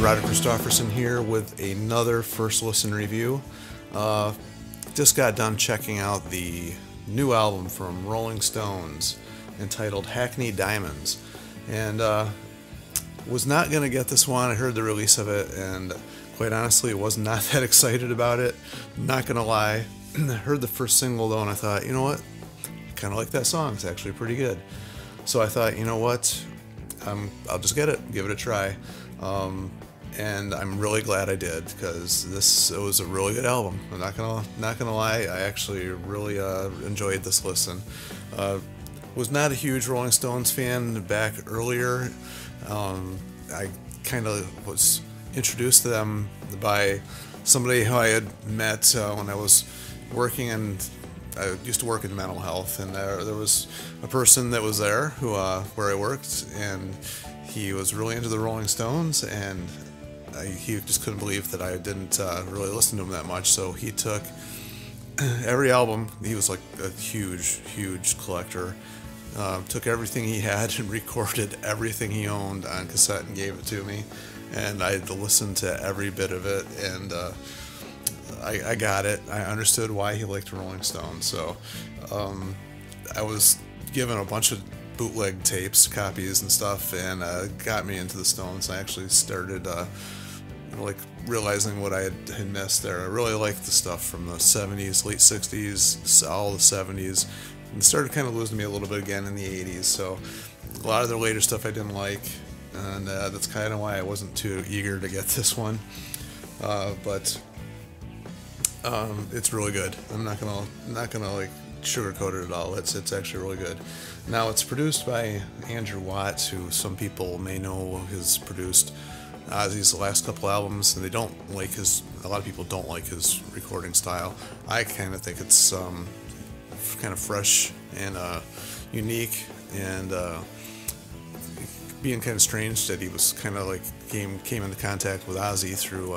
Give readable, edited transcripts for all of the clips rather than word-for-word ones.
Roderick Christofferson here with another first listen review. Just got done checking out the new album from Rolling Stones entitled Hackney Diamonds, and was not going to get this one. I heard the release of it, and quite honestly was not that excited about it, not going to lie. I heard the first single though, and I thought, you know what, kind of like that song. It's actually pretty good. So I thought, you know what, I'll just get it, give it a try. And I'm really glad I did, because it was a really good album. I'm not gonna lie, I actually really enjoyed this listen. Was not a huge Rolling Stones fan back earlier. I kind of was introduced to them by somebody who I had met when I was working, and I used to work in mental health, and there was a person that was there who where I worked, and he was really into the Rolling Stones, and he just couldn't believe that I didn't really listen to him that much. So he took every album. He was like a huge collector. Took everything he had and recorded everything he owned on cassette and gave it to me, and I had to listen to every bit of it, and I got it. I understood why he liked Rolling Stones. So I was given a bunch of bootleg tapes, copies and stuff, and got me into the Stones. I actually started like realizing what I had missed there. I really liked the stuff from the 70s, late 60s, all the 70s, and started kind of losing me a little bit again in the 80s. So a lot of their later stuff I didn't like, and that's kind of why I wasn't too eager to get this one. But it's really good. I'm not gonna like sugarcoat it at all. It's actually really good. Now, it's produced by Andrew Watts, who some people may know has produced Ozzy's last couple albums, and a lot of people don't like his recording style. I kind of think it's kind of fresh and unique, and being kind of strange that he was kind of like came into contact with Ozzy through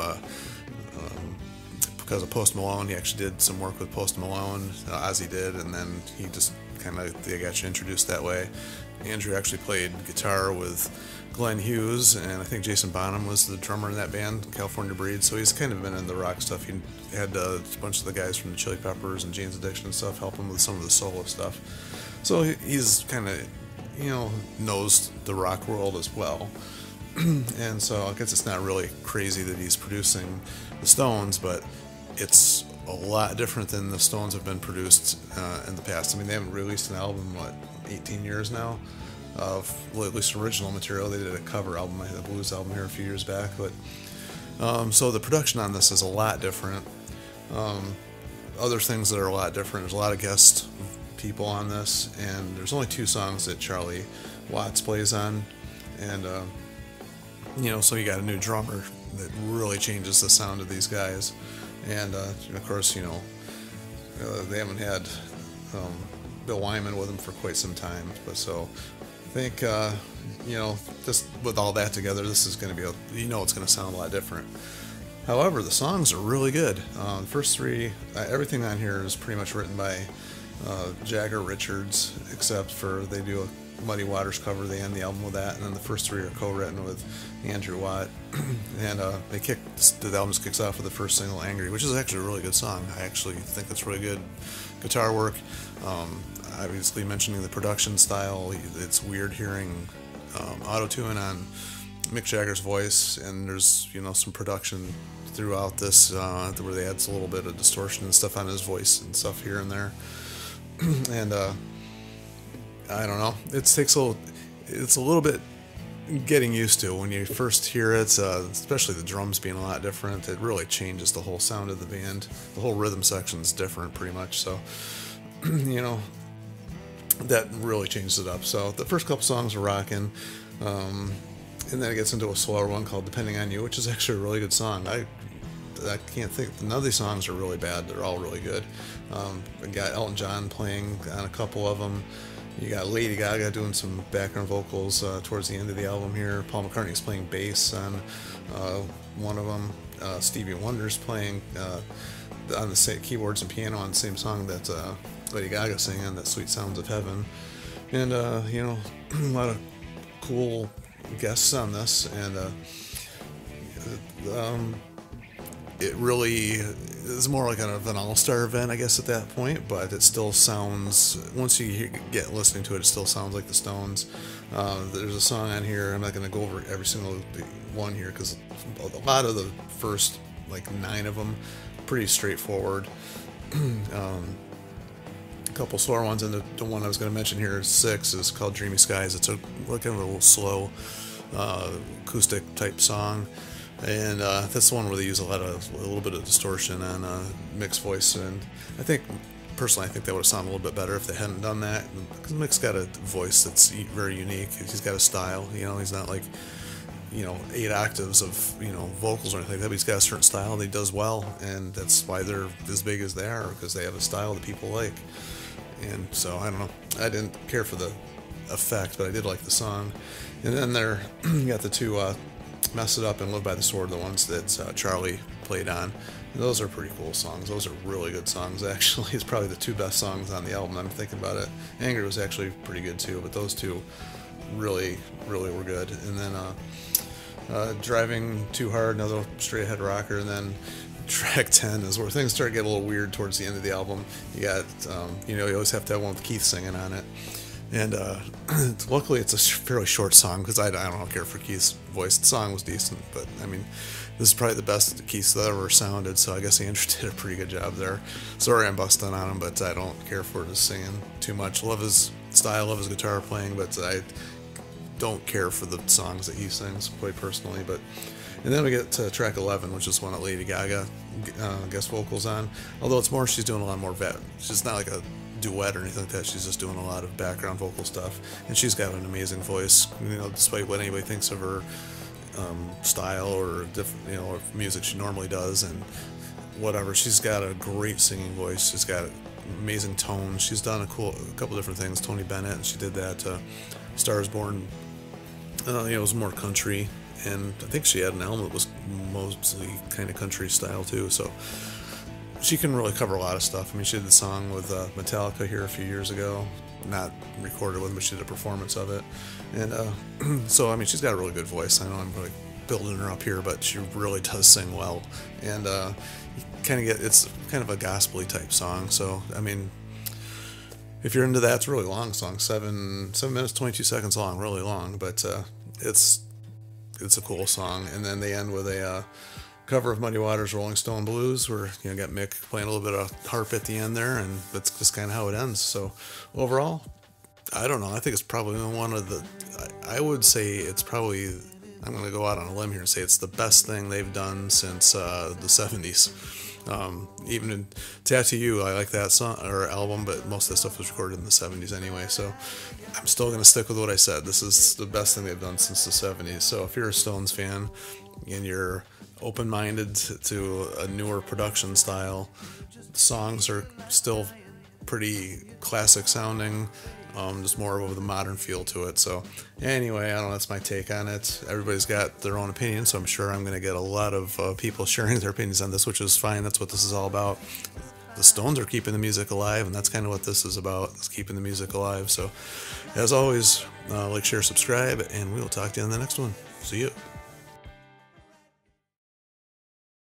because of Post Malone. He actually did some work with Post Malone, Ozzy did, and then he just they got you introduced that way. Andrew actually played guitar with Glenn Hughes, and I think Jason Bonham was the drummer in that band, California Breed. So he's kind of been in the rock stuff. He had a bunch of the guys from the Chili Peppers and Jane's Addiction and stuff help him with some of the solo stuff. So he's kind of, knows the rock world as well. And so I guess it's not really crazy that he's producing the Stones, but it's a lot different than the Stones have been produced in the past. I mean, they haven't released an album, 18 years now, of at least original material. They did a cover album, a blues album here a few years back, but so the production on this is a lot different. Other things that are a lot different, there's a lot of guest people on this, and there's only 2 songs that Charlie Watts plays on, and so you got a new drummer that really changes the sound of these guys. And of course, they haven't had Bill Wyman with them for quite some time. But so I think, just with all that together, this is going to be it's going to sound a lot different. However, the songs are really good. The first 3, everything on here is pretty much written by Jagger Richards, except for they do a Muddy Waters cover. They end the album with that, and then the first 3 are co-written with Andrew Watt. And the album just kicks off with the first single, Angry, which is actually a really good song. I actually think it's really good guitar work. Obviously, mentioning the production style, it's weird hearing auto-tune on Mick Jagger's voice, and there's some production throughout this where they add a little bit of distortion and stuff on his voice and stuff here and there. And I don't know. It's a little bit getting used to when you first hear it, especially the drums being a lot different. It really changes the whole sound of the band. The whole rhythm section's different pretty much, so that really changes it up. So the first couple songs are rocking, and then it gets into a slower one called Depending on You, which is actually a really good song. I can't think, none of these songs are really bad. They're all really good. I got Elton John playing on a couple of them. You got Lady Gaga doing some background vocals towards the end of the album here. Paul McCartney's playing bass on one of them. Stevie Wonder's playing on the same keyboards and piano on the same song that Lady Gaga singing, that Sweet Sounds of Heaven. And, a lot of cool guests on this, and It really is more like kind of an all-star event, I guess, at that point, but it still sounds, once you get listening to it, it still sounds like the Stones. There's a song on here, I'm not going to go over every single one here, because a lot of the first, like 9 of them, pretty straightforward. A couple slower ones, and the one I was going to mention here, 6, is called Dreamy Skies. It's a kind of a little slow acoustic type song. And that's the one where they use a little bit of distortion and Mick's voice, and I think personally that would have sounded a little bit better if they hadn't done that. Because Mick's got a voice that's very unique. He's got a style. He's not like 8 octaves of vocals or anything like that. But he's got a certain style that he does well, and that's why they're as big as they are, because they have a style that people like. And so I don't know. I didn't care for the effect, but I did like the song. And then you got the 2. Mess It Up and Live by the Sword, the ones that Charlie played on. And those are pretty cool songs. Those are really good songs, actually. It's probably the 2 best songs on the album. I'm thinking about it. Angry was actually pretty good too, but those 2 really, really were good. And then Driving Too Hard, another straight ahead rocker. And then track 10 is where things start to get a little weird towards the end of the album. You got, you always have to have one with Keith singing on it. And luckily it's a fairly short song, because I don't care for Keith's voice. The song was decent, but I mean, this is probably the best Keith's ever sounded, so I guess Andrew did a pretty good job there. Sorry I'm busting on him, but I don't care for his singing too much. Love his style, love his guitar playing, but I don't care for the songs that he sings, quite personally. And then we get to track 11, which is one that Lady Gaga guest vocals on. Although it's more, she's doing a lot more she's not like a duet or anything like that. She's just doing a lot of background vocal stuff, and she's got an amazing voice, despite what anybody thinks of her style or different, or music she normally does and whatever. She's got a great singing voice. She's got amazing tone. She's done a couple different things. Tony Bennett, and she did that Stars Born. It was more country, and I think she had an album that was mostly kind of country style too, so she can really cover a lot of stuff. I mean, she did the song with Metallica here a few years ago. Not recorded with them, but she did a performance of it. And so, I mean, she's got a really good voice. I know I'm really building her up here, but she really does sing well. And you kind of it's kind of a gospel-y type song. So, I mean, if you're into that, it's a really long song. 7 minutes, 22 seconds long, really long. But it's a cool song. And then they end with a cover of Muddy Waters' Rolling Stone Blues, where got Mick playing a little bit of harp at the end there, and that's just kind of how it ends. So overall, I don't know, I think it's probably one of the, I would say it's probably, I'm going to go out on a limb here and say it's the best thing they've done since the 70s. Even in Tattoo You, I like that song or album, but most of that stuff was recorded in the 70s anyway, so I'm still going to stick with what I said. This is the best thing they've done since the 70s. So if you're a Stones fan and you're open-minded to a newer production style, songs are still pretty classic sounding, just more of a modern feel to it. So anyway, I don't know, that's my take on it. Everybody's got their own opinion, so I'm sure I'm going to get a lot of people sharing their opinions on this, which is fine. That's what this is all about. The Stones are keeping the music alive, and that's kind of what this is about, is keeping the music alive. So as always, like, share, subscribe, and we'll talk to you in the next one. See you.